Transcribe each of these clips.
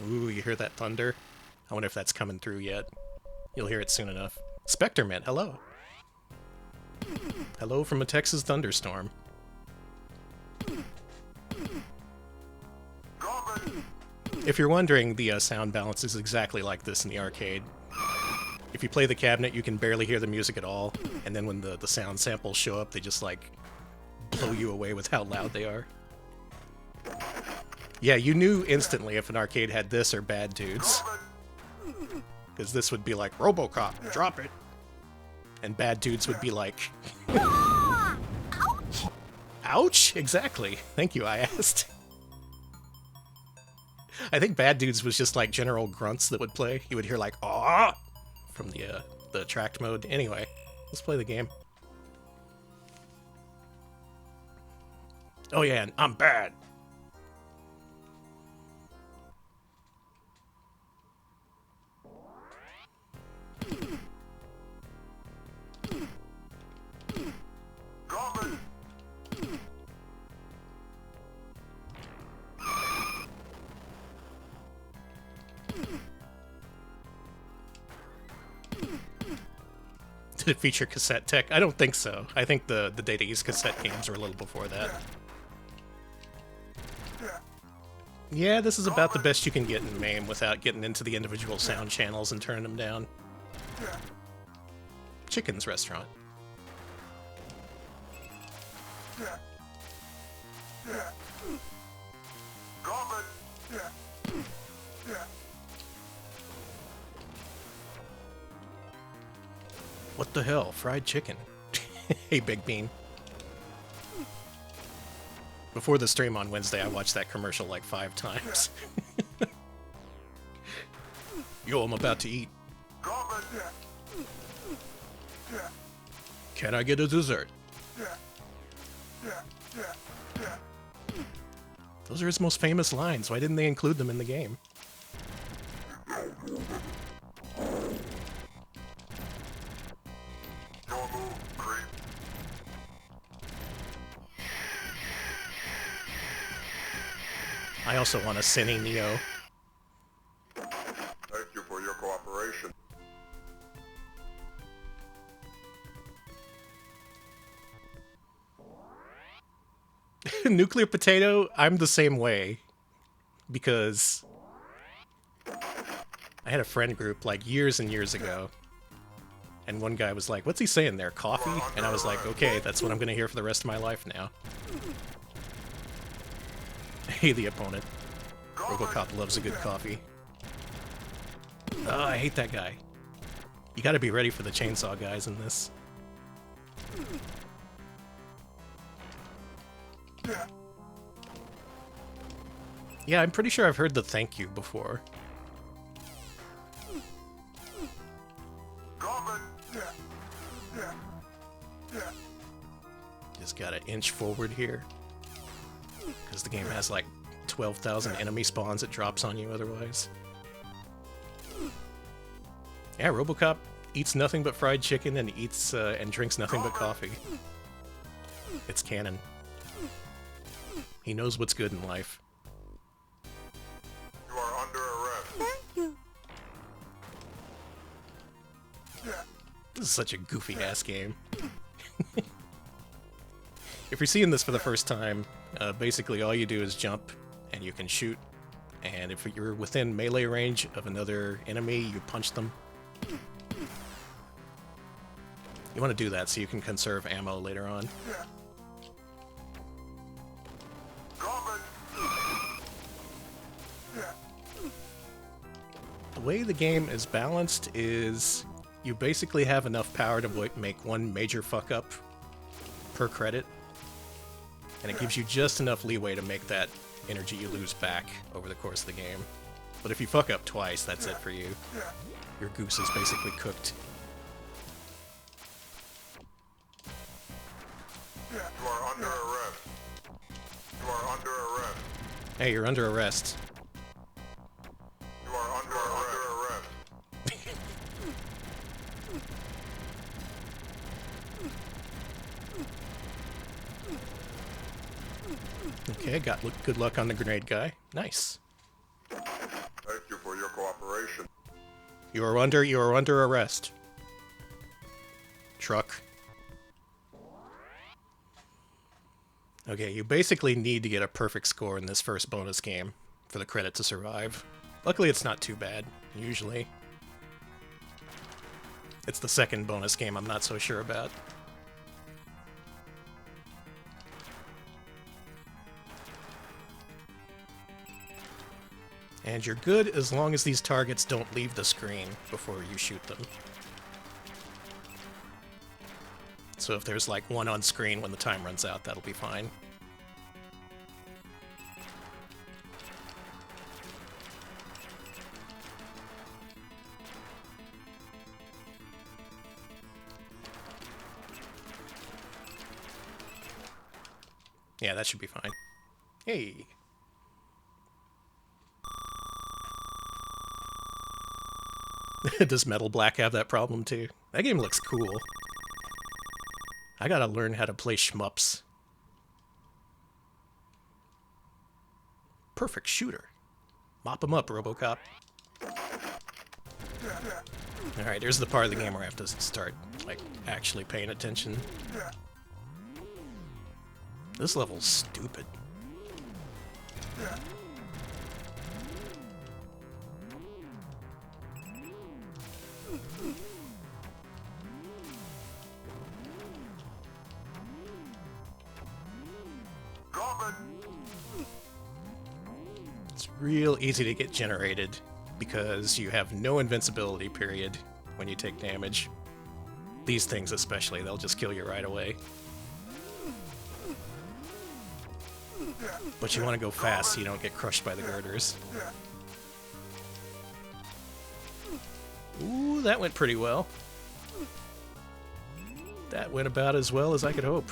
Ooh, you hear that thunder? I wonder if that's coming through yet. You'll hear it soon enough. Specterman, hello. Hello from a Texas thunderstorm. If you're wondering, the sound balance is exactly like this in the arcade. If you play the cabinet, you can barely hear the music at all, and then when the sound samples show up, they just, like, blow you away with how loud they are. Yeah, you knew instantly if an arcade had this or Bad Dudes. Because this would be like, Robocop, drop it! And Bad Dudes would be like... Ouch! Ouch? Exactly. Thank you, I asked. I think Bad Dudes was just like general grunts that would play. You would hear like, "Aww!" from the tracked mode. Anyway, let's play the game. Oh yeah, and I'm bad. Did it feature cassette tech? I don't think so. I think the Data East cassette games were a little before that. Yeah, this is about the best you can get in MAME without getting into the individual sound channels and turning them down. Chicken's restaurant. What the hell? Fried chicken. Hey, Big Bean. Before the stream on Wednesday, I watched that commercial like 5 times. Yo, I'm about to eat. Can I get a dessert? Those are his most famous lines. Why didn't they include them in the game? I also want a Cine Neo. Thank you for your cooperation. Nuclear Potato, I'm the same way. Because I had a friend group like years and years ago. And one guy was like, what's he saying there, coffee? And I was like, okay, that's what I'm gonna hear for the rest of my life now. Hey, the opponent. Robocop loves a good coffee. Oh, I hate that guy. You gotta be ready for the chainsaw guys in this. Yeah, I'm pretty sure I've heard the thank you before. Just gotta inch forward here. Because the game has like 12,000 enemy spawns it drops on you otherwise. Yeah, Robocop eats nothing but fried chicken and eats and drinks nothing but coffee. It's canon. He knows what's good in life. You are under arrest. Thank you. This is such a goofy-ass game. If you're seeing this for the first time, basically all you do is jump, and you can shoot. And if you're within melee range of another enemy, you punch them. You want to do that so you can conserve ammo later on. The way the game is balanced is you basically have enough power to make one major fuck-up per credit. And it gives you just enough leeway to make that energy you lose back over the course of the game. But if you fuck up twice, that's it for you. Your goose is basically cooked. You are under arrest. You are under arrest. Hey, you're under arrest. You are under arrest. Okay, got good luck on the grenade guy. Nice. Thank You are under arrest. Truck. Okay, you basically need to get a perfect score in this first bonus game for the credit to survive. Luckily, it's not too bad, usually. It's the second bonus game I'm not so sure about. And you're good as long as these targets don't leave the screen before you shoot them. So if there's like one on screen when the time runs out, that'll be fine. Yeah, that should be fine. Hey. Does Metal Black have that problem too? That game looks cool. I gotta learn how to play shmups. Perfect shooter. Mop him up, Robocop. Alright, here's the part of the game where I have to start, like, actually paying attention. This level's stupid. It's real easy to get generated because you have no invincibility period when you take damage. These things especially, they'll just kill you right away. But you want to go fast so you don't get crushed by the girders. Ooh, that went pretty well. That went about as well as I could hope.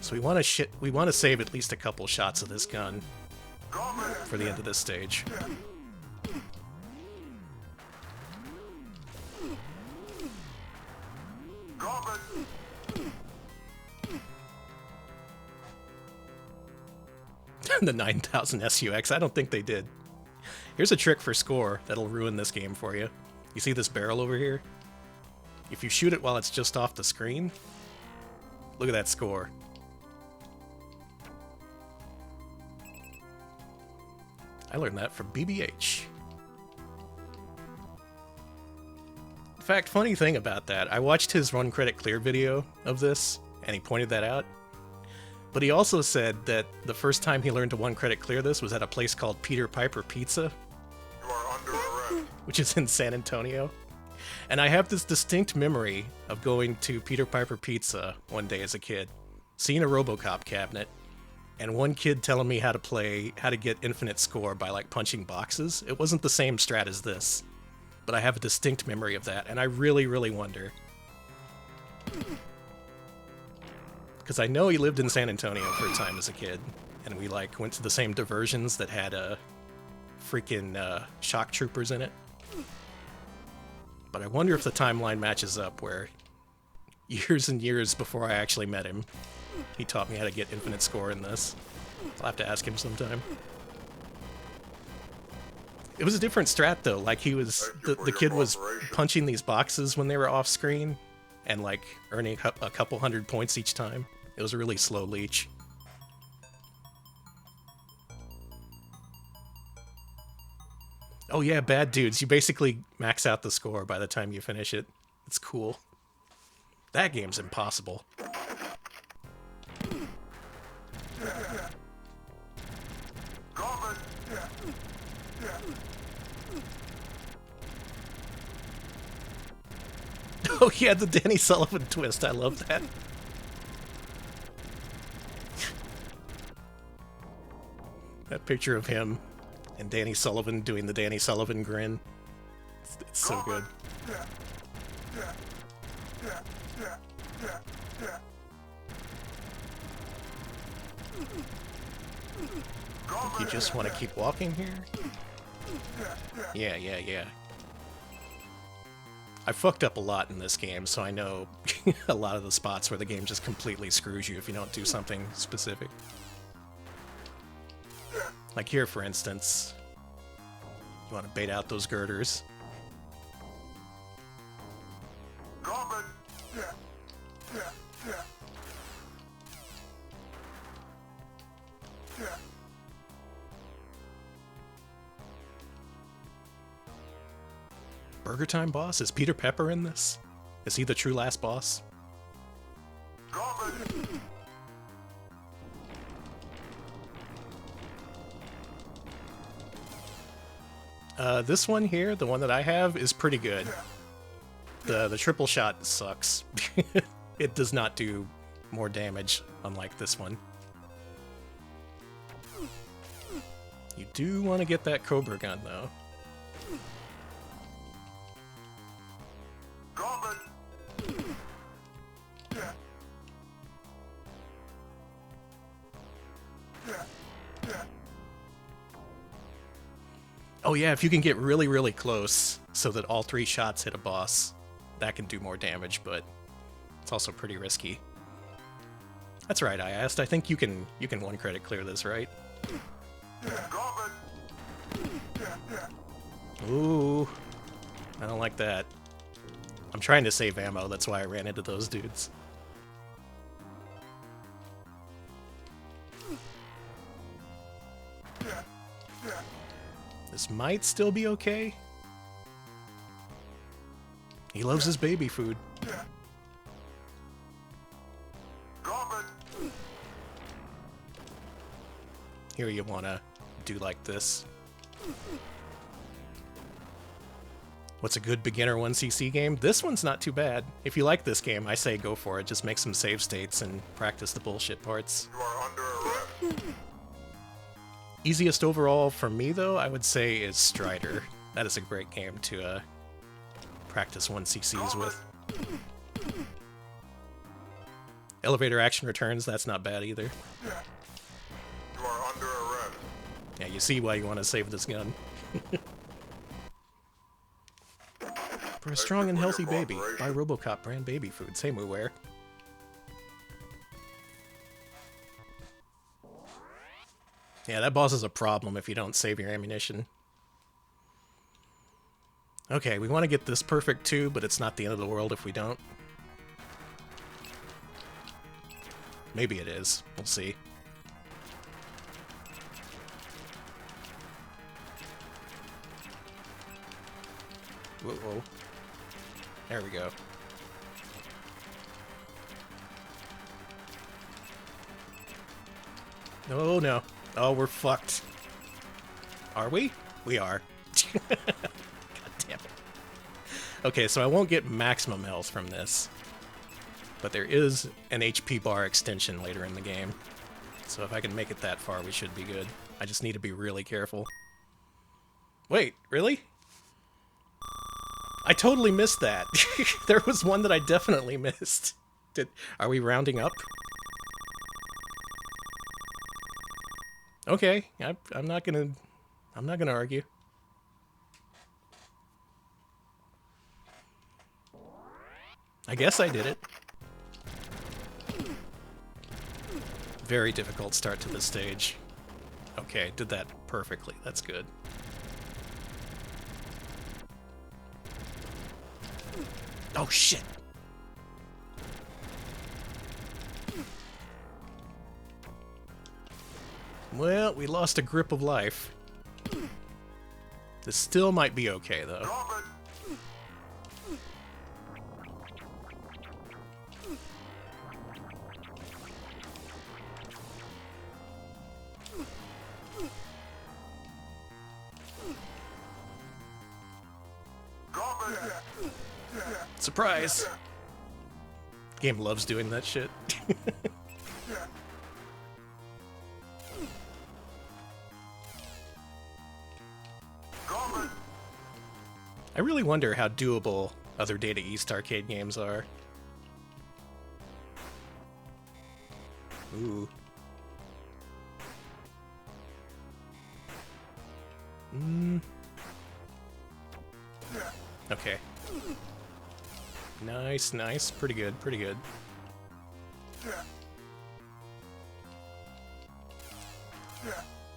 So we want to save at least a couple shots of this gun for the end of this stage. The 9000 SUX, I don't think they did. Here's a trick for score that'll ruin this game for you. You see this barrel over here? If you shoot it while it's just off the screen, look at that score. I learned that from BBH. In fact, funny thing about that, I watched his Run Credit Clear video of this, and he pointed that out. But he also said that the first time he learned to one credit clear this was at a place called Peter Piper Pizza, You are under arrest. which is in San Antonio. And I have this distinct memory of going to Peter Piper Pizza one day as a kid, seeing a Robocop cabinet, and one kid telling me how to get infinite score by like punching boxes. It wasn't the same strat as this, but I have a distinct memory of that, and I really, really wonder. Because I know he lived in San Antonio for a time as a kid, and we like went to the same diversions that had freaking shock troopers in it. But I wonder if the timeline matches up where years and years before I actually met him, he taught me how to get infinite score in this. I'll have to ask him sometime. It was a different strat though, like he was, the kid was punching these boxes when they were off screen and like earning a couple hundred points each time. It was a really slow leech. Oh yeah, Bad Dudes. You basically max out the score by the time you finish it. It's cool. That game's impossible. Oh yeah, the Danny Sullivan twist. I love that. That picture of him and Danny Sullivan doing the Danny Sullivan grin. It's so good. You just want to keep walking here? Yeah. I fucked up a lot in this game, so I know a lot of the spots where the game just completely screws you if you don't do something specific. Like here, for instance, You want to bait out those girders. Coming. Burger Time boss? Is Peter Pepper in this? Is he the true last boss? Coming. This one here, the one that I have, is pretty good. The triple shot sucks. It does not do more damage, unlike this one. You do want to get that Cobra gun, though. Coming. Oh yeah, if you can get really, really close so that all 3 shots hit a boss, that can do more damage, but it's also pretty risky. That's right, I asked. I think you can 1 credit clear this, right? Coming. Ooh, I don't like that. I'm trying to save ammo, that's why I ran into those dudes. This might still be okay. He loves his baby food. Coming. Here you want to do like this. What's a good beginner 1cc game? This one's not too bad. If you like this game, I say go for it. Just make some save states and practice the bullshit parts. You are under arrest. Easiest overall for me, though, I would say is Strider. That is a great game to practice 1cc's with. Elevator action returns, that's not bad either. You are under arrest. Yeah, you see why you want to save this gun. For a strong and healthy baby, buy Robocop brand baby food. Same we wear. Yeah, that boss is a problem if you don't save your ammunition. Okay, we want to get this perfect too, but it's not the end of the world if we don't. Maybe it is. We'll see. Whoa, whoa. There we go. Oh no. Oh, we're fucked. Are we? We are. God damn it. Okay, so I won't get maximum health from this. But there is an HP bar extension later in the game. So if I can make it that far, we should be good. I just need to be really careful. Wait, really? I totally missed that. There was one that I definitely missed. Are we rounding up? Okay, I'm not gonna argue. I guess I did it. Very difficult start to the stage. Okay, did that perfectly. That's good. Oh shit! Well, we lost a grip of life. This still might be okay, though. Coming. Coming. Surprise! Game loves doing that shit. Coming. I really wonder how doable other Data East arcade games are. Ooh. Okay. Nice, nice. Pretty good, pretty good.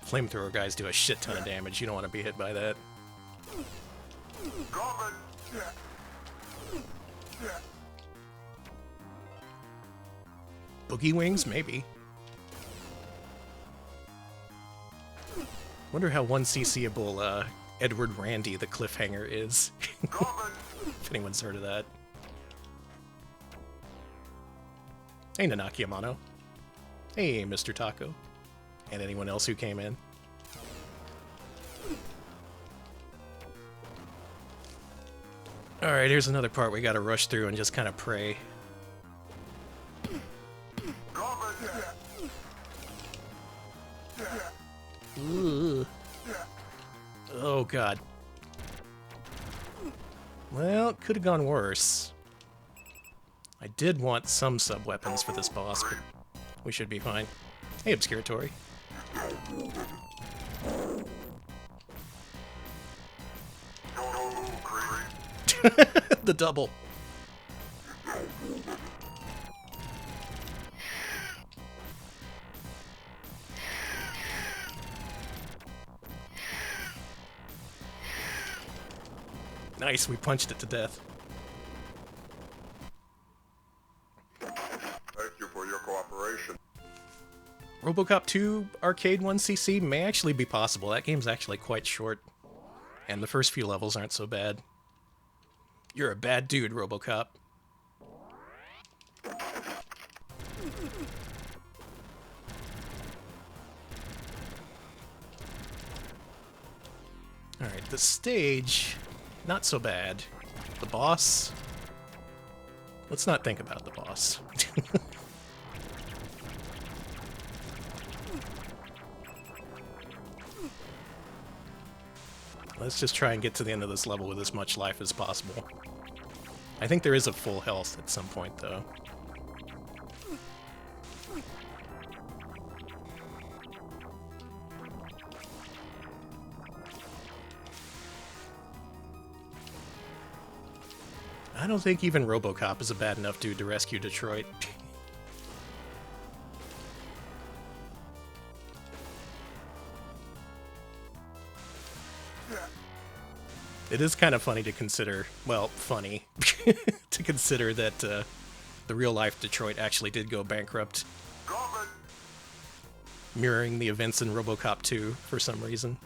Flamethrower guys do a shit ton of damage. You don't want to be hit by that. Coming! Boogie wings, maybe. Wonder how 1cc-able Edward Randy the cliffhanger is. If anyone's heard of that. Hey, Nanaki Amano. Hey, Mr. Taco. And anyone else who came in. Alright, here's another part we gotta rush through and just kind of pray. Ooh. Oh, God. Well, it could have gone worse. I did want some sub-weapons for this boss, but we should be fine. Hey, Obscuratory. The double. Nice, we punched it to death. Thank you for your cooperation. Robocop 2 Arcade 1cc may actually be possible. That game's actually quite short. And the first few levels aren't so bad. You're a bad dude, Robocop. Alright, the stage, not so bad. The boss? Let's not think about the boss. Let's just try and get to the end of this level with as much life as possible. I think there is a full health at some point, though. I don't think even Robocop is a bad enough dude to rescue Detroit. It is kind of funny to consider, well, funny, to consider that the real-life Detroit actually did go bankrupt. Mirroring the events in Robocop 2 for some reason.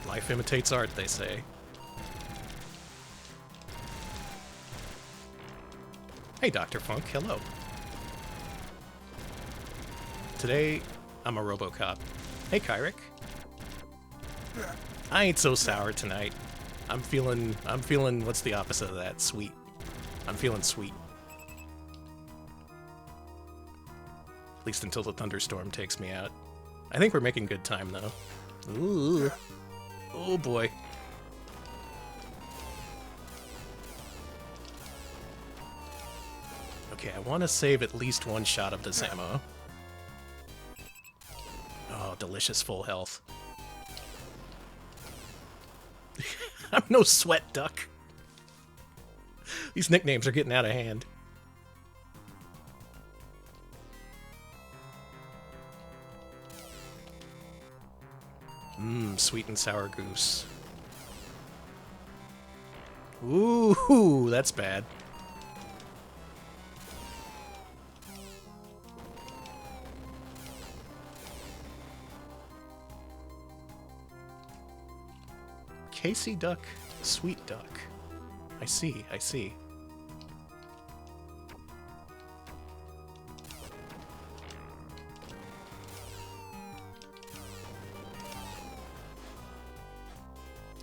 Life imitates art, they say. Hey, Dr. Funk, hello. Today, I'm a Robocop. Hey, Kyrick. I ain't so sour tonight. I'm feeling, what's the opposite of that? Sweet. I'm feeling sweet. At least until the thunderstorm takes me out. I think we're making good time, though. Ooh. Oh, boy. Okay, I want to save at least one shot of this ammo. Oh, delicious full health. I'm no sweat duck. These nicknames are getting out of hand. Mmm, sweet and sour goose. Ooh, that's bad. Casey duck, sweet duck. I see, I see.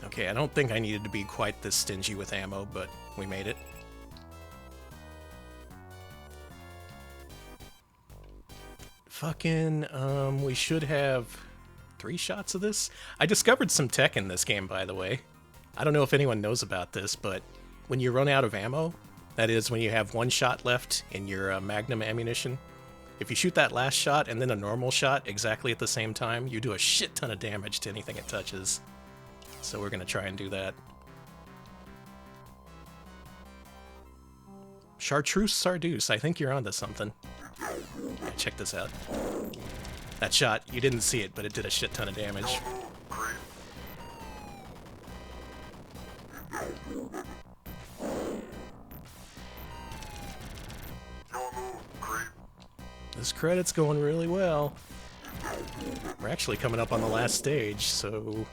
Okay, I don't think I needed to be quite this stingy with ammo, but we made it. Fucking, we should have 3 shots of this? I discovered some tech in this game, by the way. I don't know if anyone knows about this, but when you run out of ammo, that is, when you have 1 shot left in your Magnum ammunition, if you shoot that last shot and then a normal shot exactly at the same time, you do a shit ton of damage to anything it touches. So we're gonna try and do that. Chartreuse Sardeuse, I think you're onto something. Yeah, check this out. That shot, you didn't see it, but it did a shit ton of damage. Don't move, creep. Don't move, creep. This credit's going really well. We're actually coming up on the last stage, so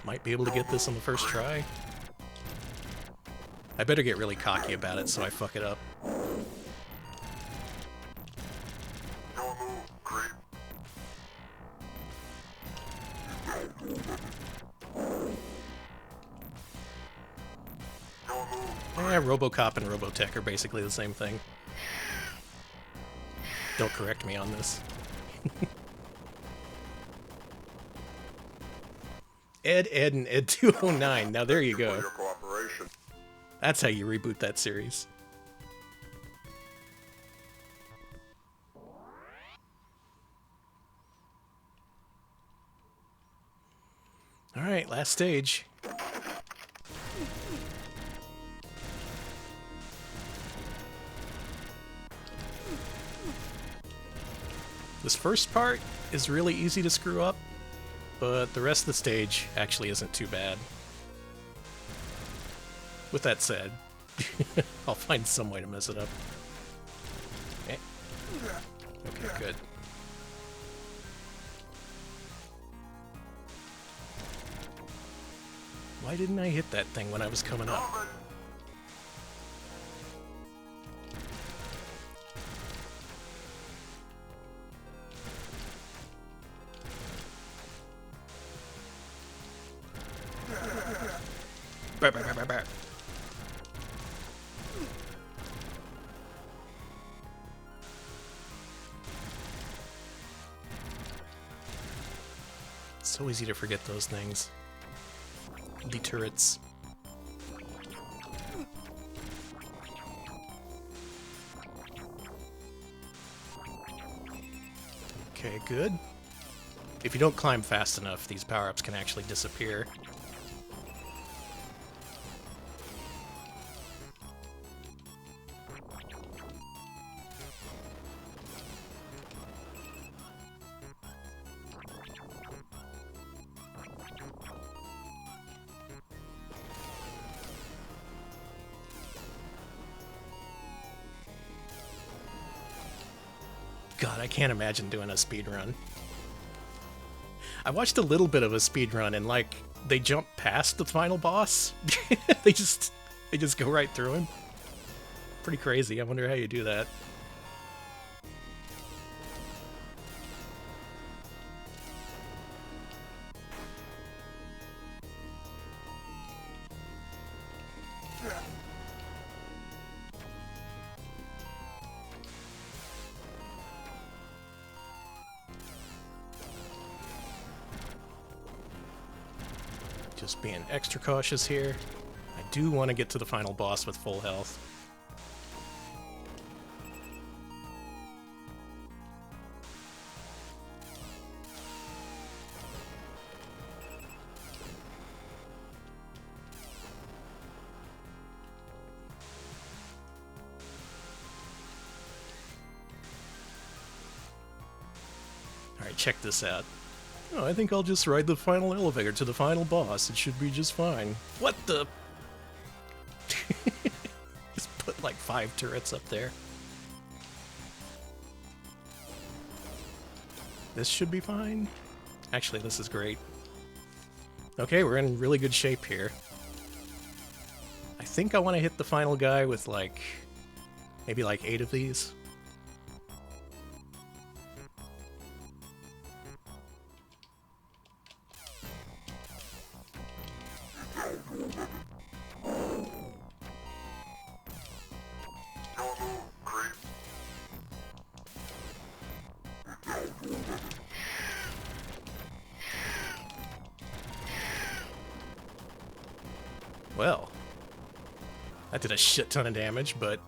might be able to get this on the first try. I better get really cocky about it so I fuck it up. Don't move, creep. Don't move. Yeah, Robocop and Robotech are basically the same thing. Don't correct me on this. Ed, and Ed 209. Now there you For go. your cooperation. That's how you reboot that series. Alright, last stage. This first part is really easy to screw up, but the rest of the stage actually isn't too bad. With that said, I'll find some way to mess it up. Okay, okay, good. Why didn't I hit that thing when I was coming up? Move it. Brr, brr, brr, brr, brr. So easy to forget those things. The turrets. Okay, good. If you don't climb fast enough, these power-ups can actually disappear. God, I can't imagine doing a speed run. I watched a little bit of a speed run and like they jump past the final boss. they just go right through him. Pretty crazy. I wonder how you do that. Just being extra cautious here. I do want to get to the final boss with full health. Alright, check this out. Oh, I think I'll just ride the final elevator to the final boss. It should be just fine. What the? Just put like 5 turrets up there. This should be fine. Actually, this is great. Okay, we're in really good shape here. I think I want to hit the final guy with like, maybe like 8 of these. Don't move, creep. Well, that did a shit ton of damage, but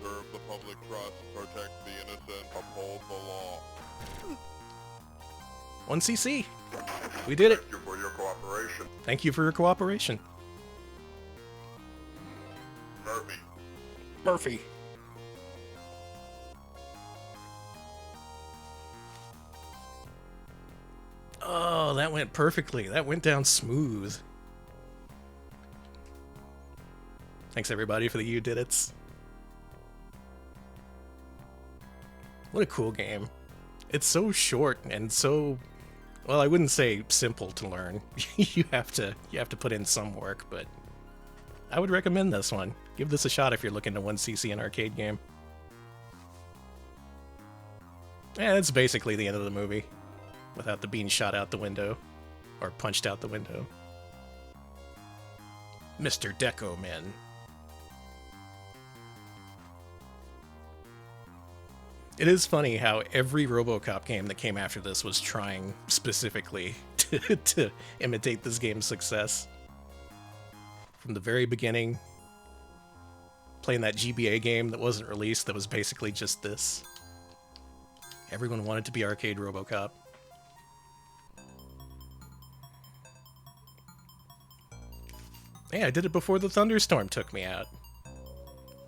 Serve the public trust, protect the innocent, uphold the law. 1 CC. We did it. Thank you for your cooperation. Thank you for your cooperation. Murphy, Murphy. Oh, that went perfectly. That went down smooth. Thanks everybody for the you did it's. What a cool game. It's so short and so, well, I wouldn't say simple to learn. you have to put in some work, but I would recommend this one. Give this a shot if you're looking to 1cc an arcade game. Yeah, that's basically the end of the movie, without the being shot out the window, or punched out the window. Mr. Deco Man. It is funny how every Robocop game that came after this was trying specifically to imitate this game's success. From the very beginning, playing that GBA game that wasn't released that was basically just this. Everyone wanted to be arcade Robocop. Hey, I did it before the thunderstorm took me out.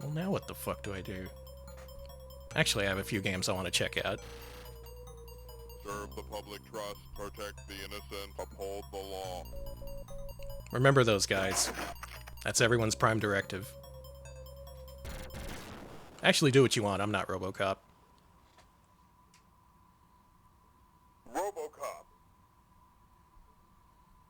Well, now what the fuck do I do? Actually, I have a few games I want to check out. Serve the public trust, protect the innocent, uphold the law. Remember those guys. That's everyone's prime directive. Actually, do what you want. I'm not Robocop.